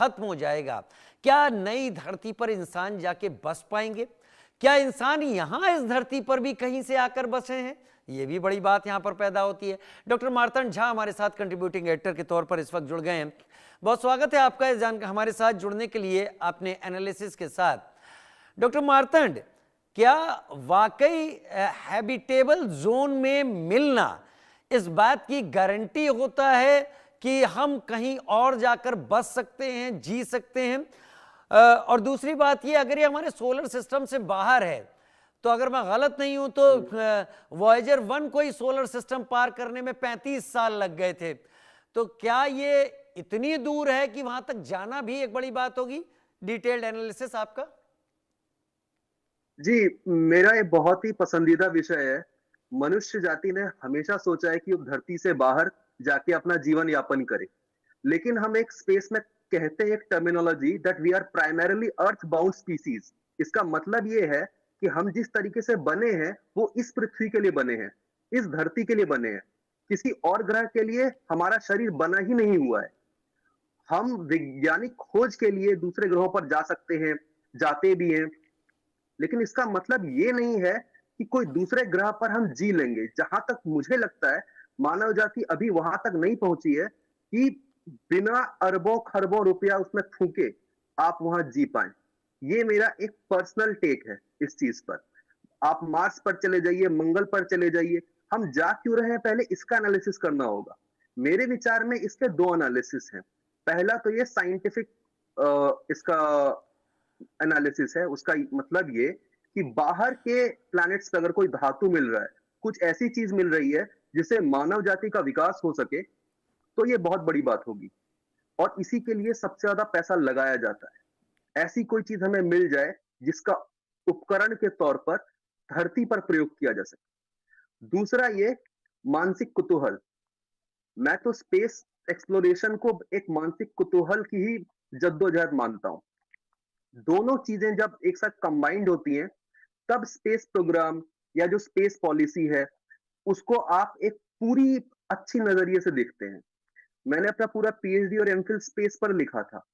खत्म हो जाएगा, क्या नई धरती पर इंसान जाके बस पाएंगे? क्या इंसान यहां इस धरती पर भी कहीं से आकर बसे हैं? ये भी बड़ी बात यहां पर पैदा होती है। डॉक्टर मार्तंड झा हमारे साथ कंट्रीब्यूटिंग एडिटर के तौर पर इस वक्त जुड़ गए हैं। बहुत स्वागत है आपका इस हमारे साथ जुड़ने के लिए अपने एनालिसिस के साथ। डॉक्टर मार्तंड, क्या वाकई हैबिटेबल जोन में मिलना इस बात की गारंटी होता है कि हम कहीं और जाकर बस सकते हैं, जी सकते हैं? और दूसरी बात ये, अगर ये हमारे सोलर सिस्टम से बाहर है तो अगर मैं गलत नहीं हूं तो वॉयेजर 1 को ही सोलर सिस्टम पार करने में 35 साल लग गए थे। तो क्या ये इतनी दूर है कि वहां तक जाना भी एक बड़ी बात होगी? डिटेल्ड एनालिसिस आपका। जी, मेरा ये बहुत ही पसंदीदा विषय है। मनुष्य जाति ने हमेशा सोचा है कि वो धरती से बाहर जाके अपना जीवन यापन करे। लेकिन हम एक स्पेस में कहते हैं एक terminology that we are primarily earth bound species. इसका मतलब ये है कि हम जिस तरीके से बने हैं वो इस पृथ्वी के लिए बने हैं, इस धरती के लिए बने हैं। किसी और ग्रह के लिए हमारा शरीर बना ही नहीं हुआ है। हम वैज्ञानिक खोज के लिए दूसरे ग्रहों पर जा सकते हैं, जाते भी हैं, लेकिन इसका मतलब ये नहीं है कि कोई दूसरे ग्रह पर हम जी लेंगे। जहां तक मुझे लगता है मानव जाति अभी वहां तक नहीं पहुंची है कि बिना अरबों खरबों रुपया उसमें फूके आप वहां जी पाए। ये मेरा एक पर्सनल टेक है इस चीज पर। आप मार्स पर चले जाइए, मंगल पर चले जाइए, हम जा क्यों रहे हैं पहले इसका एनालिसिस करना होगा। मेरे विचार में इसके दो एनालिसिस हैं। पहला तो ये साइंटिफिक इसका एनालिसिस है। उसका मतलब ये कि बाहर के प्लैनेट्स पे अगर कोई धातु मिल रहा है, कुछ ऐसी चीज मिल रही है जिससे मानव जाति का विकास हो सके, तो ये बहुत बड़ी बात होगी और इसी के लिए सबसे ज्यादा पैसा लगाया जाता है। ऐसी कोई चीज हमें मिल जाए जिसका उपकरण के तौर पर धरती पर प्रयोग किया जा सके। दूसरा ये मानसिक कुतूहल। मैं तो स्पेस एक्सप्लोरेशन को एक मानसिक कुतूहल की ही जद्दोजहद मानता हूं। दोनों चीजें जब एक साथ कंबाइंड होती हैं तब स्पेस प्रोग्राम या जो स्पेस पॉलिसी है उसको आप एक पूरी अच्छी नजरिए से देखते हैं। मैंने अपना पूरा पीएचडी और एमफिल स्पेस पर लिखा था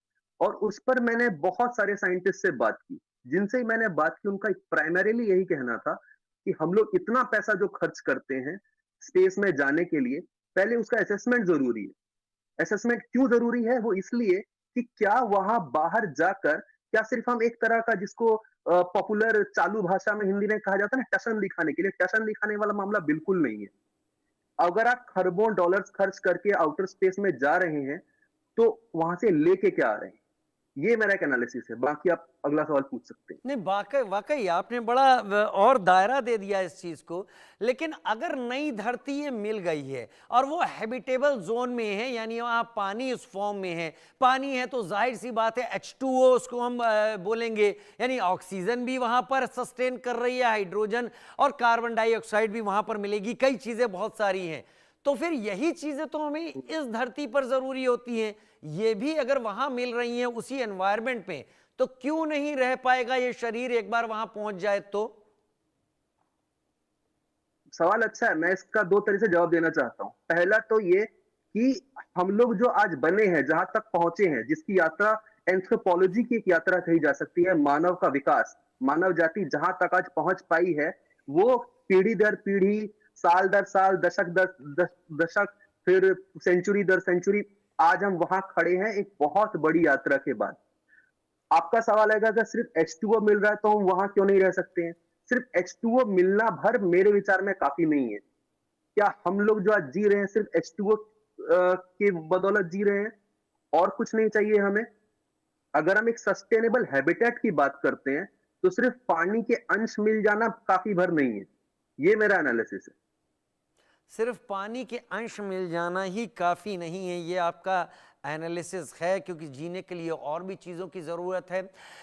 और उस पर मैंने बहुत सारे साइंटिस्ट से बात की। जिनसे मैंने बात की उनका प्राइमरीली यही कहना था कि हम लोग इतना पैसा जो खर्च करते हैं स्पेस में जाने के लिए, पहले उसका असेसमेंट जरूरी है। असेसमेंट क्यों जरूरी है? वो इसलिए कि क्या वहां बाहर जाकर क्या सिर्फ हम एक तरह का जिसको पॉपुलर चालू भाषा में हिंदी में कहा जाता है ना टशन दिखाने के लिए, टशन दिखाने वाला मामला बिल्कुल नहीं है। अगर आप खरबों डॉलर्स खर्च करके आउटर स्पेस में जा रहे हैं तो वहां से लेके क्या आ रहे हैं, ये मेरा एक एनालिसिस है। बाकी आप अगला सवाल पूछ सकते हैं। नहीं, वाकई वाकई आपने बड़ा और दायरा दे दिया इस चीज को। लेकिन अगर नई धरती ये मिल गई है और वो हैबिटेबल जोन में है, यानी वहां पानी उस फॉर्म में है, पानी है तो जाहिर सी बात है H2O उसको हम बोलेंगे, यानी ऑक्सीजन भी वहां पर सस्टेन कर रही है, हाइड्रोजन और कार्बन डाइऑक्साइड भी वहां पर मिलेगी, कई चीजें बहुत सारी हैं। तो फिर यही चीजें तो हमें इस धरती पर जरूरी होती हैं। ये भी अगर वहां मिल रही हैं उसी एनवायरमेंट में, तो क्यों नहीं रह पाएगा ये शरीर एक बार वहां पहुंच जाए तो? सवाल अच्छा है, मैं इसका दो तरह से जवाब देना चाहता हूं। पहला तो ये कि हम लोग जो आज बने हैं, जहां तक पहुंचे हैं, जिसकी यात्रा एंथ्रोपोलॉजी की एक यात्रा कही जा सकती है, मानव का विकास, मानव जाति जहां तक आज पहुंच पाई है, वो पीढ़ी दर पीढ़ी, साल दर साल, दशक दर दशक, फिर सेंचुरी दर सेंचुरी, आज हम वहां खड़े हैं एक बहुत बड़ी यात्रा के बाद। आपका सवाल है कि अगर सिर्फ H2O मिल रहा है तो हम वहां क्यों नहीं रह सकते हैं? सिर्फ H2O मिलना भर मेरे विचार में काफी नहीं है। क्या हम लोग जो आज जी रहे हैं सिर्फ H2O की बदौलत जी रहे हैं और कुछ नहीं चाहिए हमें? अगर हम एक सस्टेनेबल हैबिटेट की बात करते हैं तो सिर्फ पानी के अंश मिल जाना काफी भर नहीं है। ये मेरा एनालिसिस है। सिर्फ पानी के अंश मिल जाना ही काफ़ी नहीं है, ये आपका एनालिसिस है, क्योंकि जीने के लिए और भी चीज़ों की ज़रूरत है।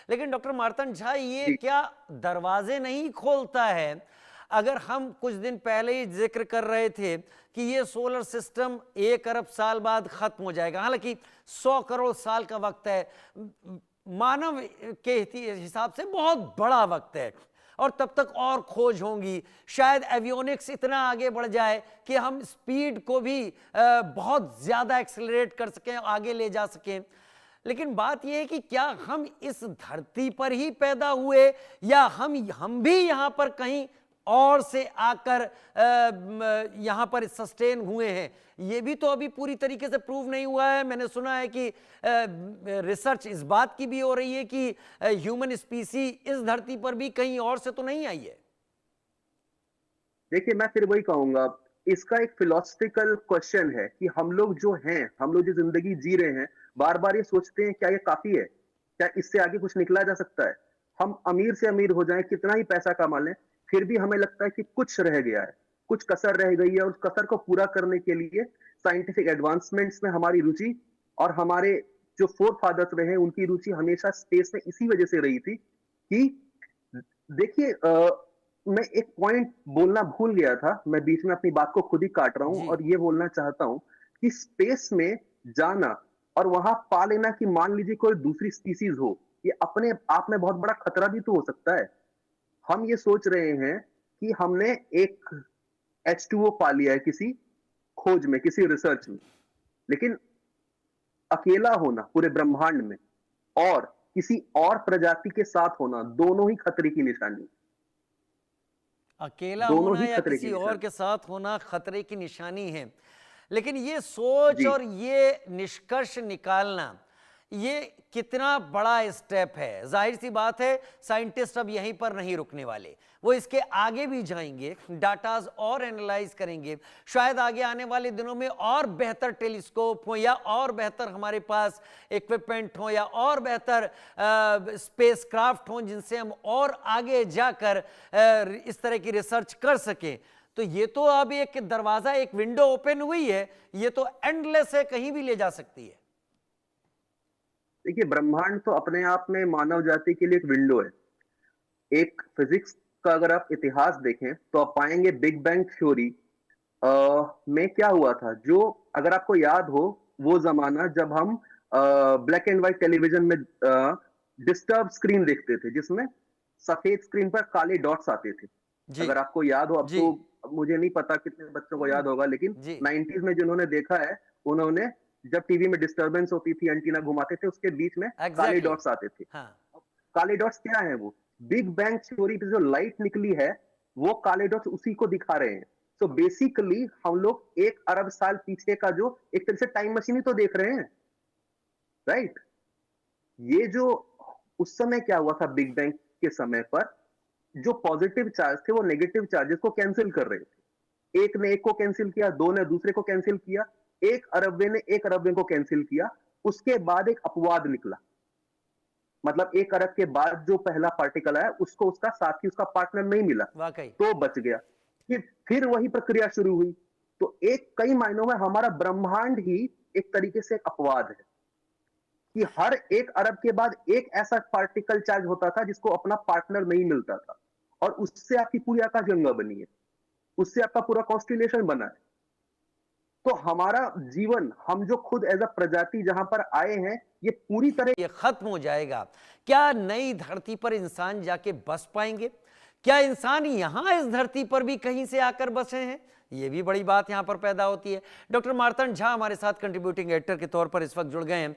लेकिन डॉक्टर मार्तंड झा, ये जी, क्या दरवाजे नहीं खोलता है? अगर हम कुछ दिन पहले ही जिक्र कर रहे थे कि ये सोलर सिस्टम 1 अरब साल बाद खत्म हो जाएगा, हालांकि 100 करोड़ साल का वक्त है, मानव के हिसाब से बहुत बड़ा वक्त है, और तब तक और खोज होंगी। शायद एवियोनिक्स इतना आगे बढ़ जाए कि हम स्पीड को भी बहुत ज्यादा एक्सेलरेट कर सकें, आगे ले जा सकें। लेकिन बात यह है कि क्या हम इस धरती पर ही पैदा हुए या हम भी यहाँ पर कहीं और से आकर यहाँ पर सस्टेन हुए हैं, ये भी तो अभी पूरी तरीके से प्रूव नहीं हुआ है। मैंने सुना है कि रिसर्च इस बात की भी हो रही है कि ह्यूमन स्पीसी इस धरती पर भी कहीं और से तो नहीं आई है। देखिए, मैं फिर वही कहूंगा, इसका एक फिलोसफिकल क्वेश्चन है कि हम लोग जो हैं, हम लोग जो जिंदगी जी रहे हैं, बार बार ये सोचते हैं क्या ये काफी है, क्या इससे आगे कुछ निकला जा सकता है। हम अमीर से अमीर हो जाएं, कितना ही पैसा कमा लें, फिर भी हमें लगता है कि कुछ रह गया है, कुछ कसर रह गई है, और उस कसर को पूरा करने के लिए साइंटिफिक एडवांसमेंट्स में हमारी रुचि और हमारे जो फोर फादर्स रहे हैं उनकी रुचि हमेशा स्पेस में इसी वजह से रही थी कि देखिए, मैं एक पॉइंट बोलना भूल गया था, मैं बीच में अपनी बात को खुद ही काट रहा हूं जी। और ये बोलना चाहता हूं कि स्पेस में जाना और वहां पा लेना कि मान लीजिए कोई दूसरी स्पीसीज हो, ये अपने आप में बहुत बड़ा खतरा भी तो हो सकता है। हम ये सोच रहे हैं कि हमने एक H2O पा लिया है किसी खोज में, किसी रिसर्च में, लेकिन अकेला होना पूरे ब्रह्मांड में और किसी और प्रजाति के साथ होना, दोनों ही खतरे की निशानी, अकेला दोनों होना ही या खतरे की किसी और निशानी। के साथ होना खतरे की निशानी है। लेकिन ये सोच जी। और ये निष्कर्ष निकालना, ये कितना बड़ा स्टेप है। जाहिर सी बात है साइंटिस्ट अब यहीं पर नहीं रुकने वाले, वो इसके आगे भी जाएंगे, डाटाज और एनालाइज करेंगे। शायद आगे आने वाले दिनों में और बेहतर टेलीस्कोप हो या और बेहतर हमारे पास इक्विपमेंट हो या और बेहतर स्पेसक्राफ्ट हो जिनसे हम और आगे जाकर इस तरह की रिसर्च कर सकें। तो ये तो अब एक दरवाजा, एक विंडो ओपन हुई है, ये तो एंडलेस है, कहीं भी ले जा सकती है। देखिए, ब्रह्मांड तो अपने आप में मानव जाति के लिए एक विंडो है। एक फिजिक्स का अगर आप इतिहास देखें तो आप पाएंगे बिग बैंग थ्योरी में क्या हुआ था। जो अगर आपको याद हो, वो जमाना जब हम ब्लैक एंड व्हाइट टेलीविजन में डिस्टर्ब स्क्रीन देखते थे, जिसमें सफेद स्क्रीन पर काले डॉट्स आते थे। जी अगर आपको याद हो, अब जी तो मुझे नहीं पता कितने बच्चों को याद होगा, लेकिन जी 90s में जिन्होंने देखा है, उन्होंने जब टीवी में डिस्टरबेंस होती थी, एंटीना घुमाते थे, उसके बीच में काले एग्जैक्टली डॉट्स आते थे। हाँ काले डॉट्स क्या है? वो बिग बैंग थ्योरी पे जो लाइट निकली है, वो काले डॉट्स उसी को दिखा रहे हैं। सो बेसिकली हम लोग 1 अरब साल पीछे का जो एक तरह से टाइम मशीन ही तो देख रहे हैं, राइट? ये जो उस समय क्या हुआ था बिग बैंग के समय पर, जो पॉजिटिव चार्ज थे वो नेगेटिव चार्जेस को कैंसिल कर रहे थे। एक ने एक को कैंसिल किया, दो ने दूसरे को कैंसिल किया, एक अरबवे ने एक अरबवे को कैंसिल किया। उसके बाद एक अपवाद निकला, मतलब 1 अरब के बाद जो पहला पार्टिकल आया, उसको उसका साथी, उसका पार्टनर नहीं मिला, वाकई तो बच गया। फिर वही प्रक्रिया शुरू हुई। तो एक कई मायनों में हमारा ब्रह्मांड ही एक तरीके से एक अपवाद है कि हर 1 अरब के बाद एक ऐसा पार्टिकल चार्ज होता था जिसको अपना पार्टनर नहीं मिलता था, और उससे आपकी पूरी आकाशगंगा बनी है, उससे आपका पूरा कॉन्स्टिलेशन बना है। तो हमारा जीवन, हम जो खुद एज अ प्रजाति जहां पर आए हैं, ये पूरी तरह ये खत्म हो जाएगा। क्या नई धरती पर इंसान जाके बस पाएंगे? क्या इंसान यहां इस धरती पर भी कहीं से आकर बसे हैं? ये भी बड़ी बात यहां पर पैदा होती है। डॉक्टर मार्तंड झा हमारे साथ कंट्रीब्यूटिंग एडिटर के तौर पर इस वक्त जुड़ गए हैं।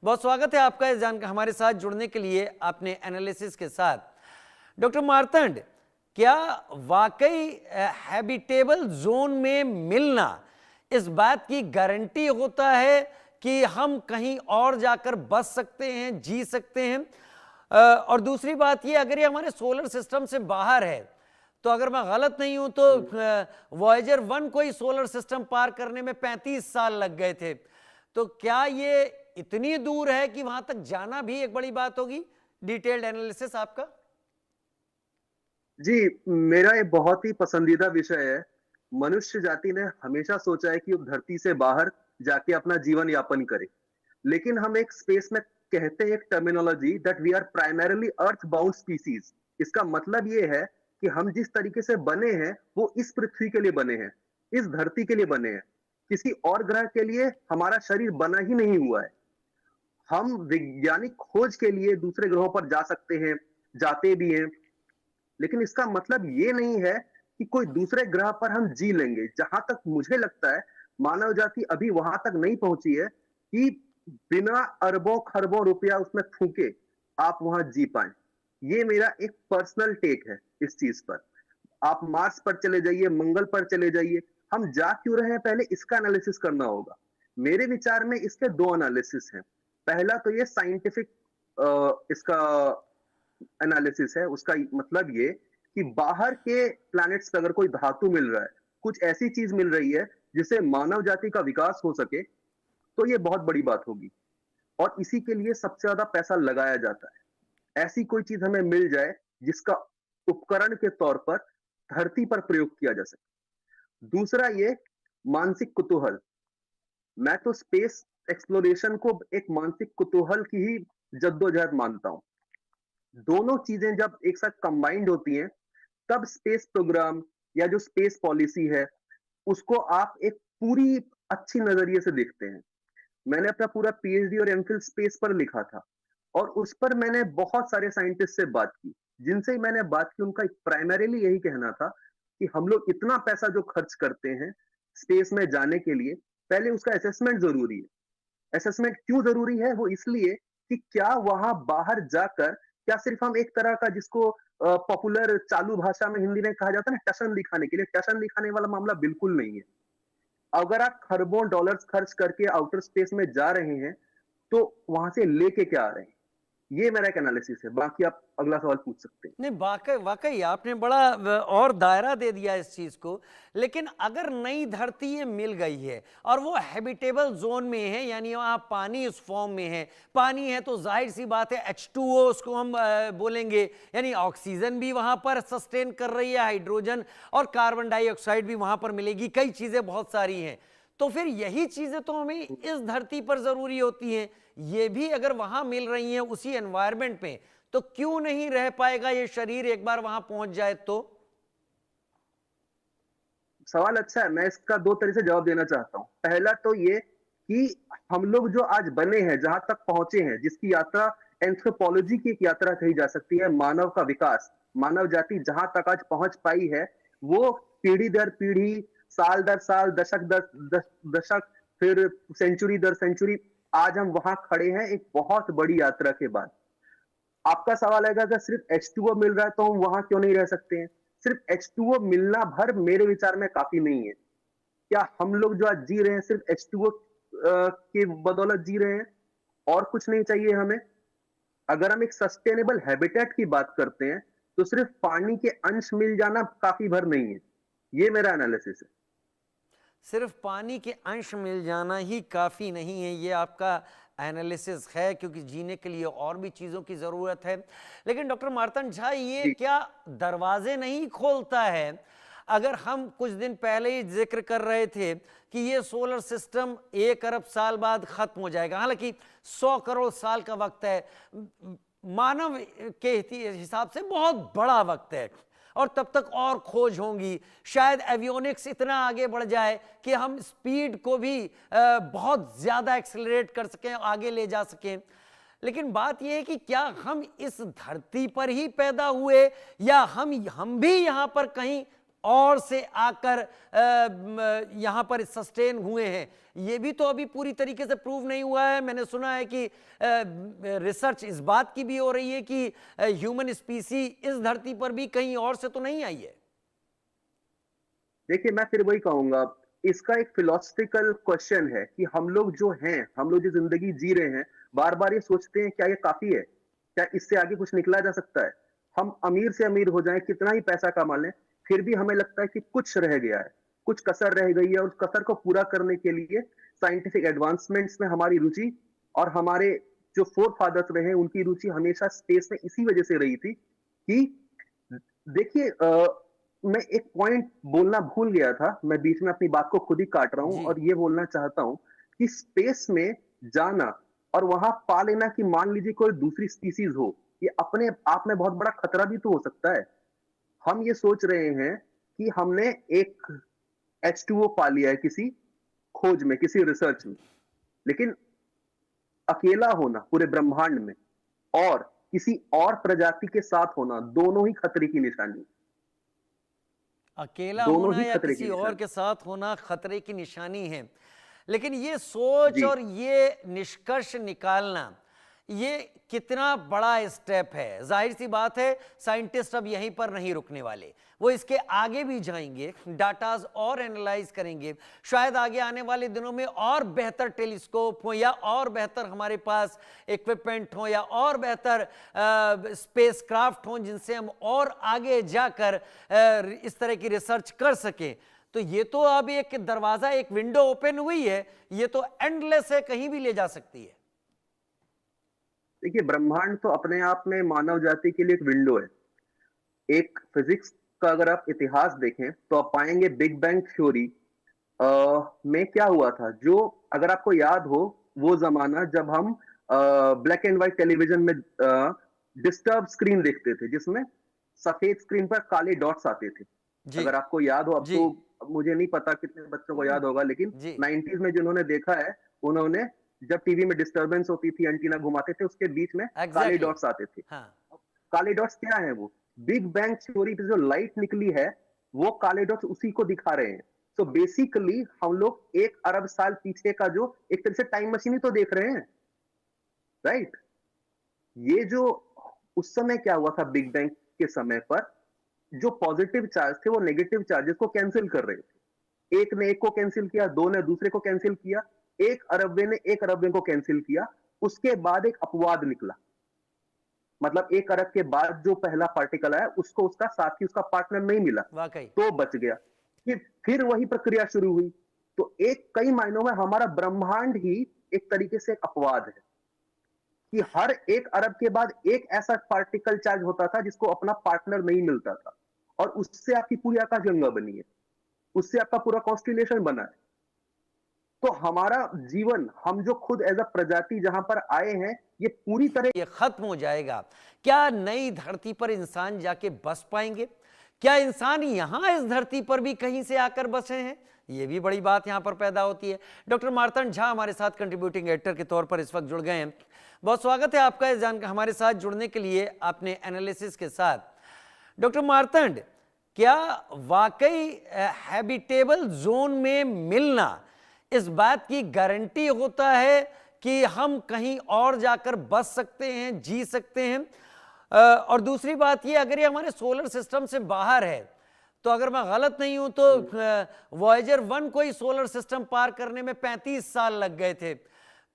बहुत स्वागत है आपका इस हमारे साथ जुड़ने के लिए, अपने एनालिसिस के साथ। डॉक्टर मार्तंड, क्या वाकई हैबिटेबल जोन में मिलना इस बात की गारंटी होता है कि हम कहीं और जाकर बच सकते हैं, जी सकते हैं? और दूसरी बात ये, अगर ये हमारे सोलर सिस्टम से बाहर है, तो अगर मैं गलत नहीं हूं तो वॉयेजर 1 को ही सोलर सिस्टम पार करने में 35 साल लग गए थे। तो क्या ये इतनी दूर है कि वहां तक जाना भी एक बड़ी बात होगी? डिटेल्ड एनालिसिस आपका। जी, मेरा ये बहुत ही पसंदीदा विषय है। मनुष्य जाति ने हमेशा सोचा है कि वो धरती से बाहर जाके अपना जीवन यापन करे, लेकिन हम एक स्पेस में कहते हैं एक terminology that we are primarily earth bound species. इसका मतलब ये है कि हम जिस तरीके से बने हैं वो इस पृथ्वी के लिए बने हैं, इस धरती के लिए बने हैं। किसी और ग्रह के लिए हमारा शरीर बना ही नहीं हुआ है। हम वैज्ञानिक खोज के लिए दूसरे ग्रहों पर जा सकते हैं, जाते भी हैं, लेकिन इसका मतलब ये नहीं है कि कोई दूसरे ग्रह पर हम जी लेंगे। जहां तक मुझे लगता है, मानव जाति अभी वहां तक नहीं पहुंची है कि बिना अरबों खरबों रुपया उसमें फूके आप वहां जी पाए। ये मेरा एक पर्सनल टेक है इस चीज पर। आप मार्स पर चले जाइए, मंगल पर चले जाइए, हम जा क्यों रहे हैं पहले इसका एनालिसिस करना होगा। मेरे विचार में इसके दो एनालिसिस हैं। पहला तो ये साइंटिफिक इसका एनालिसिस है, उसका मतलब ये कि बाहर के प्लैनेट्स पे अगर कोई धातु मिल रहा है, कुछ ऐसी चीज मिल रही है जिससे मानव जाति का विकास हो सके, तो ये बहुत बड़ी बात होगी और इसी के लिए सबसे ज्यादा पैसा लगाया जाता है। ऐसी कोई चीज हमें मिल जाए जिसका उपकरण के तौर पर धरती पर प्रयोग किया जा सके। दूसरा ये मानसिक कुतूहल। मैं तो स्पेस एक्सप्लोरेशन को एक मानसिक कुतूहल की ही जद्दोजहद मानता हूं। दोनों चीजें जब एक साथ कंबाइंड होती हैं, तब स्पेस प्रोग्राम या जो स्पेस पॉलिसी है, उसको आप एक पूरी अच्छी नजरिए से देखते हैं। मैंने अपना पूरा पीएचडी और एमफिल स्पेस पर लिखा था और उस पर मैंने बहुत सारे साइंटिस्ट से बात की। जिनसे मैंने बात की उनका प्राइमरीली यही कहना था कि हम लोग इतना पैसा जो खर्च करते हैं स्पेस में जाने के लिए, पहले उसका असेसमेंट जरूरी है। असेसमेंट क्यों जरूरी है? वो इसलिए कि क्या वहां बाहर जाकर क्या सिर्फ हम एक तरह का जिसको पॉपुलर चालू भाषा में हिंदी में कहा जाता है ना, टशन दिखाने के लिए, टशन दिखाने वाला मामला बिल्कुल नहीं है। अगर आप खरबों डॉलर्स खर्च करके आउटर स्पेस में जा रहे हैं, तो वहां से लेके क्या आ रहे हैं? ये मेरा एक एनालिसिस है। बाकी आप अगला सवाल पूछ सकते हैं। नहीं, वाकई वाकई आपने बड़ा और दायरा दे दिया इस चीज को। लेकिन अगर नई धरती ये मिल गई है और वो हैबिटेबल जोन में है, यानी वहाँ पानी उस फॉर्म में है, पानी है तो जाहिर सी बात है H2O उसको हम बोलेंगे, यानी ऑक्सीजन भी वहाँ पर सस्टेन कर रही है, हाइड्रोजन और कार्बन डाइऑक्साइड भी वहाँ पर मिलेगी, कई चीज़ें बहुत सारी हैं। तो फिर यही चीज़ें तो हमें इस धरती पर ज़रूरी होती हैं। ये भी अगर वहाँ मिल रही हैं उसी एनवायरनमेंट में, तो क्यों नहीं रह पाएगा ये शरीर एक बार वहां पहुंच जाए तो? सवाल अच्छा है, मैं इसका दो तरह से जवाब देना चाहता हूं। पहला तो ये कि हम लोग जो आज बने हैं, जहां तक पहुंचे हैं, जिसकी यात्रा एंथ्रोपोलॉजी की एक यात्रा कही जा सकती है, मानव का विकास, मानव जाति जहां तक आज पहुंच पाई है, वो पीढ़ी दर पीढ़ी, साल दर साल, दशक दर दशक, फिर सेंचुरी दर सेंचुरी, आज हम वहां खड़े हैं एक बहुत बड़ी यात्रा के बाद। आपका सवाल है कि अगर सिर्फ H2O मिल रहा है तो हम वहां क्यों नहीं रह सकते हैं? सिर्फ H2O मिलना भर मेरे विचार में काफी नहीं है। क्या हम लोग जो आज जी रहे हैं सिर्फ H2O की बदौलत जी रहे हैं और कुछ नहीं चाहिए हमें? अगर हम एक सस्टेनेबल हैबिटेट की बात करते हैं तो सिर्फ पानी के अंश मिल जाना काफी भर नहीं है। ये मेरा एनालिसिस है। सिर्फ पानी के अंश मिल जाना ही काफ़ी नहीं है, ये आपका एनालिसिस है, क्योंकि जीने के लिए और भी चीज़ों की ज़रूरत है। लेकिन डॉक्टर मार्तंड झा, ये जी। क्या दरवाजे नहीं खोलता है? अगर हम कुछ दिन पहले ही जिक्र कर रहे थे कि ये सोलर सिस्टम 1 अरब साल बाद खत्म हो जाएगा, हालांकि 100 करोड़ साल का वक्त है, मानव के हिसाब से बहुत बड़ा वक्त है, और तब तक और खोज होंगी, शायद एवियोनिक्स इतना आगे बढ़ जाए कि हम स्पीड को भी बहुत ज़्यादा एक्सेलरेट कर सकें, आगे ले जा सकें। लेकिन बात यह है कि क्या हम इस धरती पर ही पैदा हुए, या हम भी यहाँ पर कहीं और से आकर यहाँ पर सस्टेन हुए हैं? ये भी तो अभी पूरी तरीके से प्रूव नहीं हुआ है। मैंने सुना है कि रिसर्च इस बात की भी हो रही है कि ह्यूमन स्पीसी इस धरती पर भी कहीं और से तो नहीं आई है। देखिए, मैं फिर वही कहूंगा, इसका एक फिलोसफिकल क्वेश्चन है कि हम लोग जो हैं, हम लोग जो जिंदगी जी रहे हैं, बार बार ये सोचते हैं क्या ये काफी है, क्या इससे आगे कुछ निकला जा सकता है? हम अमीर से अमीर हो जाएं, कितना ही पैसा कमा लें, फिर भी हमें लगता है कि कुछ रह गया है, कुछ कसर रह गई है, और उस कसर को पूरा करने के लिए साइंटिफिक एडवांसमेंट्स में हमारी रुचि, और हमारे जो फोर फादर्स रहे उनकी रुचि हमेशा स्पेस में इसी वजह से रही थी कि देखिए, मैं एक पॉइंट बोलना भूल गया था, मैं बीच में अपनी बात को खुद ही काट रहा हूं, जी। और ये बोलना चाहता हूं कि स्पेस में जाना और वहां पा लेना कि मान लीजिए कोई दूसरी स्पीसीज हो, ये अपने आप में बहुत बड़ा खतरा भी तो हो सकता है। हम ये सोच रहे हैं कि हमने एक H2O पा लिया है किसी खोज में, किसी रिसर्च में, लेकिन अकेला होना पूरे ब्रह्मांड में और किसी और प्रजाति के साथ होना, दोनों ही खतरे की निशानी, अकेला दोनों होना ही या खतरे की किसी और निशानी। के साथ होना खतरे की निशानी है। लेकिन ये सोच जी। और ये निष्कर्ष निकालना, ये कितना बड़ा स्टेप है। जाहिर सी बात है साइंटिस्ट अब यहीं पर नहीं रुकने वाले, वो इसके आगे भी जाएंगे, डाटाज और एनालाइज करेंगे। शायद आगे आने वाले दिनों में और बेहतर टेलीस्कोप हो, या और बेहतर हमारे पास इक्विपमेंट हो, या और बेहतर स्पेसक्राफ्ट हो जिनसे हम और आगे जाकर इस तरह की रिसर्च कर सकें। तो ये तो अब एक दरवाजा, एक विंडो ओपन हुई है, ये तो एंडलेस है, कहीं भी ले जा सकती है। देखिए, ब्रह्मांड तो अपने आप में मानव जाति के लिए एक विंडो है। एक फिजिक्स का अगर आप इतिहास देखें तो आप पाएंगे बिग बैंग थ्योरी में क्या हुआ था। जो अगर आपको याद हो, वो जमाना जब हम ब्लैक एंड व्हाइट टेलीविजन में डिस्टर्ब स्क्रीन देखते थे, जिसमें सफेद स्क्रीन पर काले डॉट्स आते थे। जी अगर आपको याद हो, अब जी तो मुझे नहीं पता कितने बच्चों को याद होगा, लेकिन जी 90s में जिन्होंने देखा है, उन्होंने जब टीवी में डिस्टर्बेंस होती थी, एंटीना घुमाते थे, उसके बीच में काले एग्जैक्टली डॉट्स आते थे। हाँ काले डॉट्स क्या है? वो बिग बैंग थ्योरी पे जो लाइट निकली है, वो काले डॉट्स उसी को दिखा रहे हैं। सो बेसिकली हम लोग 1 अरब साल पीछे का जो एक तरह से टाइम मशीन ही तो देख रहे हैं, राइट? ये जो उस समय क्या हुआ था बिग बैंग के समय पर, जो पॉजिटिव चार्ज थे वो नेगेटिव चार्जेस को कैंसिल कर रहे थे। एक ने एक को कैंसिल किया, दो ने दूसरे को कैंसिल किया, एक अरबवे ने एक अरबवे को कैंसिल किया। उसके बाद एक अपवाद निकला, मतलब 1 अरब के बाद जो पहला पार्टिकल आया, उसको उसका साथी, उसका पार्टनर नहीं मिला, वाकई तो बच गया। फिर वही प्रक्रिया शुरू हुई। तो एक कई मायनों में हमारा ब्रह्मांड ही एक तरीके से एक अपवाद है कि हर 1 अरब के बाद एक ऐसा पार्टिकल चार्ज होता था जिसको अपना पार्टनर नहीं मिलता था, और उससे आपकी पूरी आकाशगंगा बनी है, उससे आपका पूरा कॉन्स्टिलेशन बना है। तो हमारा जीवन, हम जो खुद एज अ प्रजाति जहां पर आए हैं, ये पूरी तरह ये खत्म हो जाएगा। क्या नई धरती पर इंसान जाके बस पाएंगे? क्या इंसान यहां इस धरती पर भी कहीं से आकर बसे हैं? ये भी बड़ी बात यहां पर पैदा होती है। डॉक्टर मार्तंड झा हमारे साथ कंट्रीब्यूटिंग एडिटर के तौर पर इस वक्त जुड़ गए हैं। बहुत स्वागत है आपका इस हमारे साथ जुड़ने के लिए, आपने एनालिसिस के साथ। डॉक्टर मार्तंड, क्या वाकई हैबिटेबल जोन में मिलना इस बात की गारंटी होता है कि हम कहीं और जाकर बस सकते हैं, जी सकते हैं? और दूसरी बात ये, अगर ये हमारे सोलर सिस्टम से बाहर है, तो अगर मैं गलत नहीं हूं तो वॉयेजर 1 को ही सोलर सिस्टम पार करने में 35 साल लग गए थे।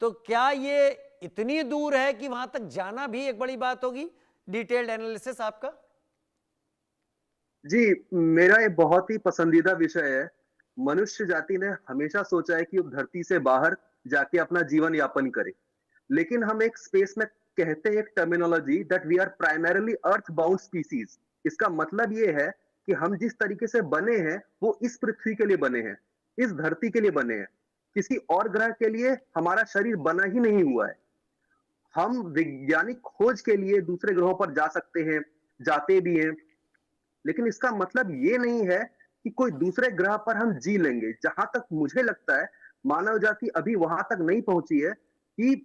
तो क्या ये इतनी दूर है कि वहां तक जाना भी एक बड़ी बात होगी? डिटेल्ड एनालिसिस आपका। जी, मेरा ये बहुत ही पसंदीदा विषय है। मनुष्य जाति ने हमेशा सोचा है कि वो धरती से बाहर जाके अपना जीवन यापन करे। लेकिन हम एक स्पेस में कहते हैं एक terminology that we are primarily earth bound species. इसका मतलब ये है कि हम जिस तरीके से बने हैं, वो इस पृथ्वी के लिए बने हैं, इस धरती के लिए बने हैं। किसी और ग्रह के लिए हमारा शरीर बना ही नहीं हुआ है। हम वैज्ञानिक खोज के लिए दूसरे ग्रहों पर जा सकते हैं, जाते भी हैं, लेकिन इसका मतलब ये नहीं है कि कोई दूसरे ग्रह पर हम जी लेंगे। जहां तक मुझे लगता है, मानव जाति अभी वहां तक नहीं पहुंची है कि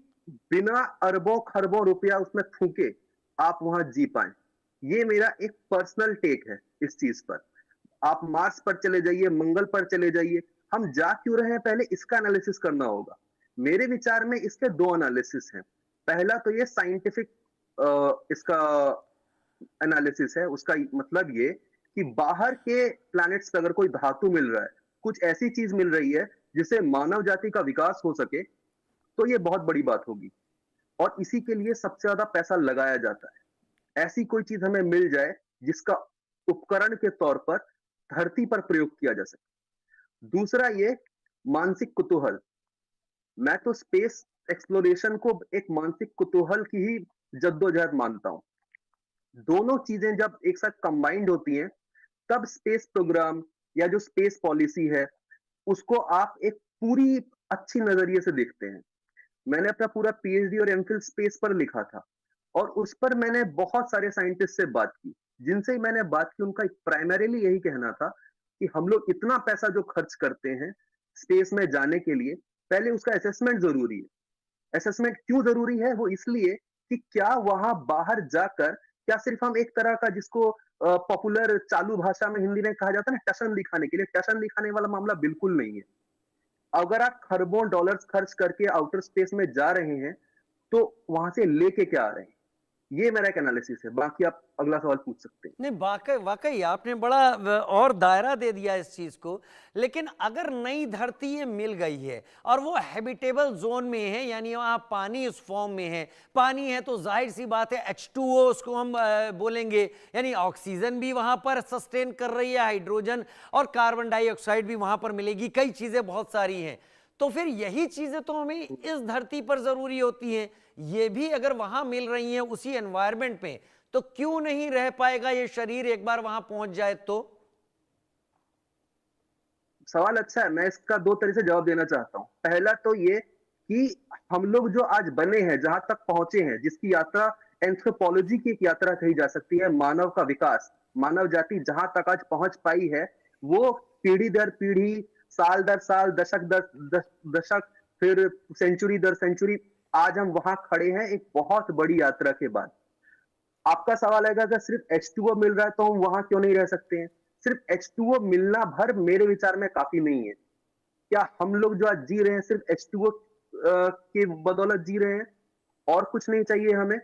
बिना अरबों खरबों रुपया उसमें फूके आप वहां जी पाए। ये मेरा एक पर्सनल टेक है इस चीज पर। आप मार्स पर चले जाइए, मंगल पर चले जाइए, हम जा क्यों रहे हैं, पहले इसका एनालिसिस करना होगा। मेरे विचार में इसके दो एनालिसिस हैं। पहला तो ये साइंटिफिक इसका एनालिसिस है। उसका मतलब ये कि बाहर के प्लैनेट्स पे अगर कोई धातु मिल रहा है, कुछ ऐसी चीज मिल रही है जिससे मानव जाति का विकास हो सके, तो ये बहुत बड़ी बात होगी, और इसी के लिए सबसे ज्यादा पैसा लगाया जाता है। ऐसी कोई चीज हमें मिल जाए जिसका उपकरण के तौर पर धरती पर प्रयोग किया जा सके। दूसरा ये मानसिक कुतूहल। मैं तो स्पेस एक्सप्लोरेशन को एक मानसिक कुतूहल की ही जद्दोजहद मानता हूं। दोनों चीजें जब एक साथ कंबाइंड होती हैं, तब स्पेस प्रोग्राम या जो स्पेस पॉलिसी है, उसको आप एक पूरी अच्छी नजरिए से देखते हैं। मैंने अपना पूरा पीएचडी और एमफिल स्पेस पर लिखा था, और उस पर मैंने बहुत सारे साइंटिस्ट से बात की। जिनसे मैंने बात की, उनका प्राइमरीली यही कहना था कि हम लोग इतना पैसा जो खर्च करते हैं स्पेस में जाने के लिए, पहले उसका असेसमेंट जरूरी है। असेसमेंट क्यों जरूरी है? वो इसलिए कि क्या वहां बाहर जाकर, क्या सिर्फ हम एक तरह का, जिसको पॉपुलर चालू भाषा में हिंदी में कहा जाता है ना, टशन दिखाने के लिए, टशन दिखाने वाला मामला बिल्कुल नहीं है। अगर आप खरबों डॉलर्स खर्च करके आउटर स्पेस में जा रहे हैं, तो वहां से लेके क्या आ रहे हैं? ये मेरा एक एनालिसिस है। बाकी आप अगला सवाल पूछ सकते हैं। नहीं, वाकई वाकई आपने बड़ा और दायरा दे दिया इस चीज को। लेकिन अगर नई धरती ये मिल गई है और वो हैबिटेबल जोन में है, यानी वहाँ पानी उस फॉर्म में है, पानी है तो जाहिर सी बात है H2O उसको हम बोलेंगे, यानी ऑक्सीजन भी वहाँ पर सस्टेन कर रही है, हाइड्रोजन और कार्बन डाइऑक्साइड भी वहाँ पर मिलेगी, कई चीज़ें बहुत सारी हैं। तो फिर यही चीज़ें तो हमें इस धरती पर ज़रूरी होती हैं, ये भी अगर वहाँ मिल रही हैं उसी एनवायरनमेंट में, तो क्यों नहीं रह पाएगा ये शरीर एक बार वहां पहुंच जाए तो? सवाल अच्छा है, मैं इसका दो तरह से जवाब देना चाहता हूं। पहला तो ये कि हम लोग जो आज बने हैं, जहां तक पहुंचे हैं, जिसकी यात्रा एंथ्रोपोलॉजी की एक यात्रा कही जा सकती है, मानव का विकास, मानव जाति जहां तक आज पहुंच पाई है, वो पीढ़ी दर पीढ़ी, साल दर साल, दशक दर दशक, फिर सेंचुरी दर सेंचुरी, आज हम वहां खड़े हैं एक बहुत बड़ी यात्रा के बाद। आपका सवाल है अगर सिर्फ H2O मिल रहा है तो हम वहां क्यों नहीं रह सकते हैं? सिर्फ H2O मिलना भर मेरे विचार में काफी नहीं है। क्या हम लोग जो आज जी रहे हैं सिर्फ H2O की बदौलत जी रहे हैं और कुछ नहीं चाहिए हमें?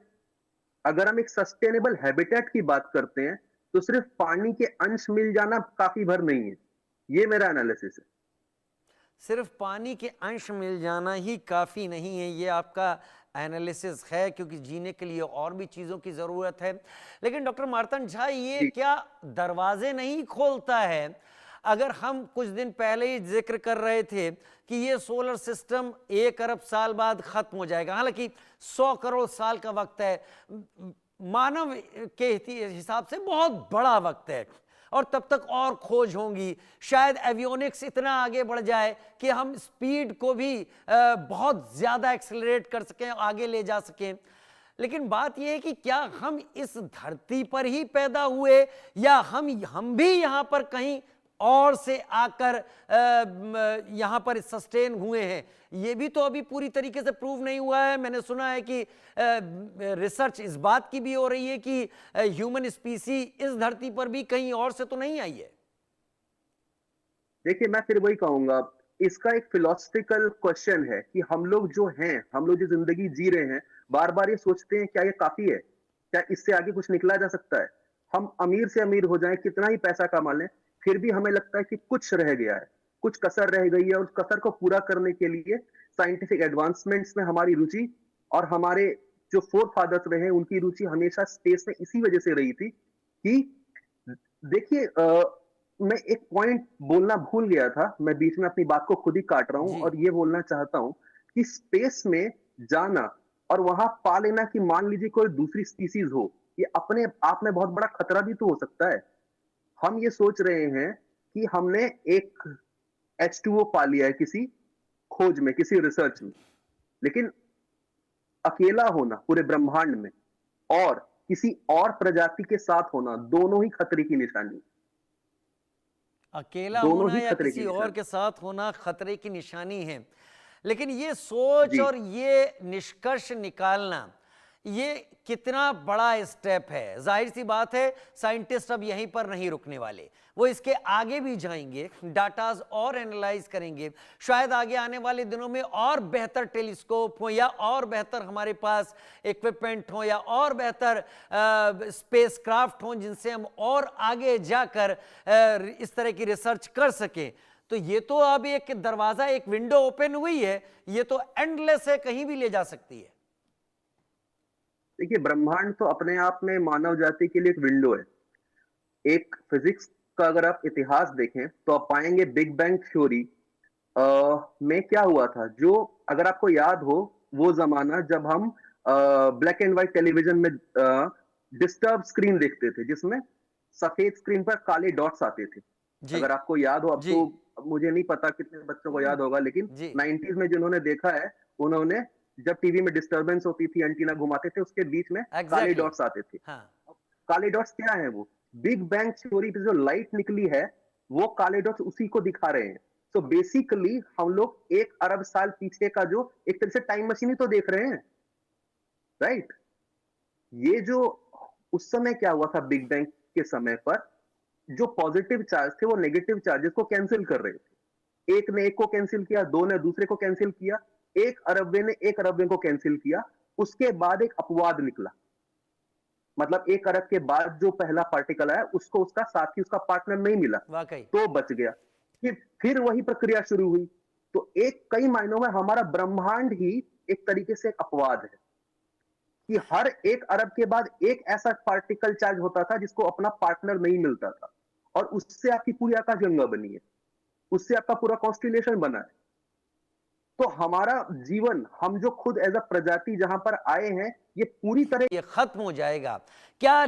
अगर हम एक सस्टेनेबल हैबिटेट की बात करते हैं तो सिर्फ पानी के अंश मिल जाना काफी भर नहीं है। ये मेरा एनालिसिस है। सिर्फ पानी के अंश मिल जाना ही काफ़ी नहीं है, ये आपका एनालिसिस है, क्योंकि जीने के लिए और भी चीज़ों की ज़रूरत है। लेकिन डॉक्टर मार्तंड झा, ये जी। क्या दरवाजे नहीं खोलता है? अगर हम कुछ दिन पहले ही जिक्र कर रहे थे कि ये सोलर सिस्टम 1 अरब साल बाद खत्म हो जाएगा, हालांकि 100 करोड़ साल का वक्त है, मानव के हिसाब से बहुत बड़ा वक्त है, और तब तक और खोज होंगी, शायद एवियोनिक्स इतना आगे बढ़ जाए कि हम स्पीड को भी बहुत ज़्यादा एक्सेलरेट कर सकें, आगे ले जा सकें। लेकिन बात यह है कि क्या हम इस धरती पर ही पैदा हुए, या हम भी यहाँ पर कहीं और से आकर यहाँ पर सस्टेन हुए हैं? ये भी तो अभी पूरी तरीके से प्रूव नहीं हुआ है। मैंने सुना है कि रिसर्च इस बात की भी हो रही है कि ह्यूमन स्पीसी इस धरती पर भी कहीं और से तो नहीं आई है। देखिए, मैं फिर वही कहूंगा, इसका एक फिलोसफिकल क्वेश्चन है कि हम लोग जो हैं, हम लोग जो जिंदगी जी रहे हैं, बार बार ये सोचते हैं क्या ये काफी है, क्या इससे आगे कुछ निकला जा सकता है? हम अमीर से अमीर हो जाएं, कितना ही पैसा कमा लें, फिर भी हमें लगता है कि कुछ रह गया है, कुछ कसर रह गई है, और उस कसर को पूरा करने के लिए साइंटिफिक एडवांसमेंट्स में हमारी रुचि, और हमारे जो फोर फादर्स रहे उनकी रुचि हमेशा स्पेस में इसी वजह से रही थी कि देखिए, मैं एक पॉइंट बोलना भूल गया था, मैं बीच में अपनी बात को खुद ही काट रहा हूं, जी। और ये बोलना चाहता हूं कि स्पेस में जाना और वहां पा लेना कि मान लीजिए कोई दूसरी स्पीसीज हो, ये अपने आप में बहुत बड़ा खतरा भी तो हो सकता है। हम ये सोच रहे हैं कि हमने एक H2O पा लिया है किसी खोज में, किसी रिसर्च में, लेकिन अकेला होना पूरे ब्रह्मांड में और किसी और प्रजाति के साथ होना, दोनों ही खतरे की निशानी, अकेला दोनों होना ही या खतरे की किसी और निशानी। के साथ होना खतरे की निशानी है। लेकिन ये सोच जी। और ये निष्कर्ष निकालना, ये कितना बड़ा स्टेप है। जाहिर सी बात है साइंटिस्ट अब यहीं पर नहीं रुकने वाले, वो इसके आगे भी जाएंगे, डाटाज और एनालाइज करेंगे। शायद आगे आने वाले दिनों में और बेहतर टेलीस्कोप हो, या और बेहतर हमारे पास इक्विपमेंट हो, या और बेहतर स्पेसक्राफ्ट हो, जिनसे हम और आगे जाकर इस तरह की रिसर्च कर सकें। तो ये तो अब एक दरवाजा, एक विंडो ओपन हुई है, ये तो एंडलेस है, कहीं भी ले जा सकती है। देखिए, ब्रह्मांड तो अपने आप में मानव जाति के लिए एक विंडो है। एक फिजिक्स का अगर आप इतिहास देखें तो आप पाएंगे बिग बैंग थ्योरी में क्या हुआ था, जो अगर आपको याद हो, वो जमाना जब हम ब्लैक एंड व्हाइट टेलीविजन में डिस्टर्ब स्क्रीन देखते थे, जिसमें सफेद स्क्रीन पर काले डॉट्स आते थे। जी। अगर आपको याद हो, अब जी। तो मुझे नहीं पता कितने बच्चों को याद होगा, लेकिन जी। 90s में जिन्होंने देखा है, उन्होंने, जब टीवी में डिस्टरबेंस होती थी, एंटीना घुमाते थे, उसके बीच में काले एग्जैक्टली। डॉट्स आते थे। हाँ। काले डॉट्स क्या है? वो बिग बैंग थ्योरी पे जो लाइट निकली है, वो काले डॉट्स उसी को दिखा रहे हैं। सो बेसिकली हम लोग 1 अरब साल पीछे का जो एक तरह से टाइम मशीन ही तो देख रहे हैं, राइट? ये जो उस समय क्या हुआ था बिग बैंग के समय पर, जो पॉजिटिव चार्ज थे वो नेगेटिव चार्जेस को कैंसिल कर रहे थे। एक ने एक को कैंसिल किया, दो ने दूसरे को कैंसिल किया, एक अरबवे ने एक अरबवे को कैंसिल किया। उसके बाद एक अपवाद निकला, मतलब एक अरब के बाद जो पहला पार्टिकल आया उसको उसका साथी, उसका पार्टनर नहीं मिला, वाकई तो बच गया। फिर वही प्रक्रिया शुरू हुई। तो एक कई मायनों में हमारा ब्रह्मांड ही एक तरीके से एक अपवाद है कि हर एक अरब के बाद एक ऐसा पार्टिकल चार्ज होता था जिसको अपना पार्टनर नहीं मिलता था, और उससे आपकी पूरी आकाशगंगा बनी है, उससे आपका पूरा कॉन्स्टिलेशन बना है। तो हमारा जीवन, हम जो खुद एज अ प्रजाति जहां पर आए हैं, ये पूरी तरह ये खत्म हो जाएगा। क्या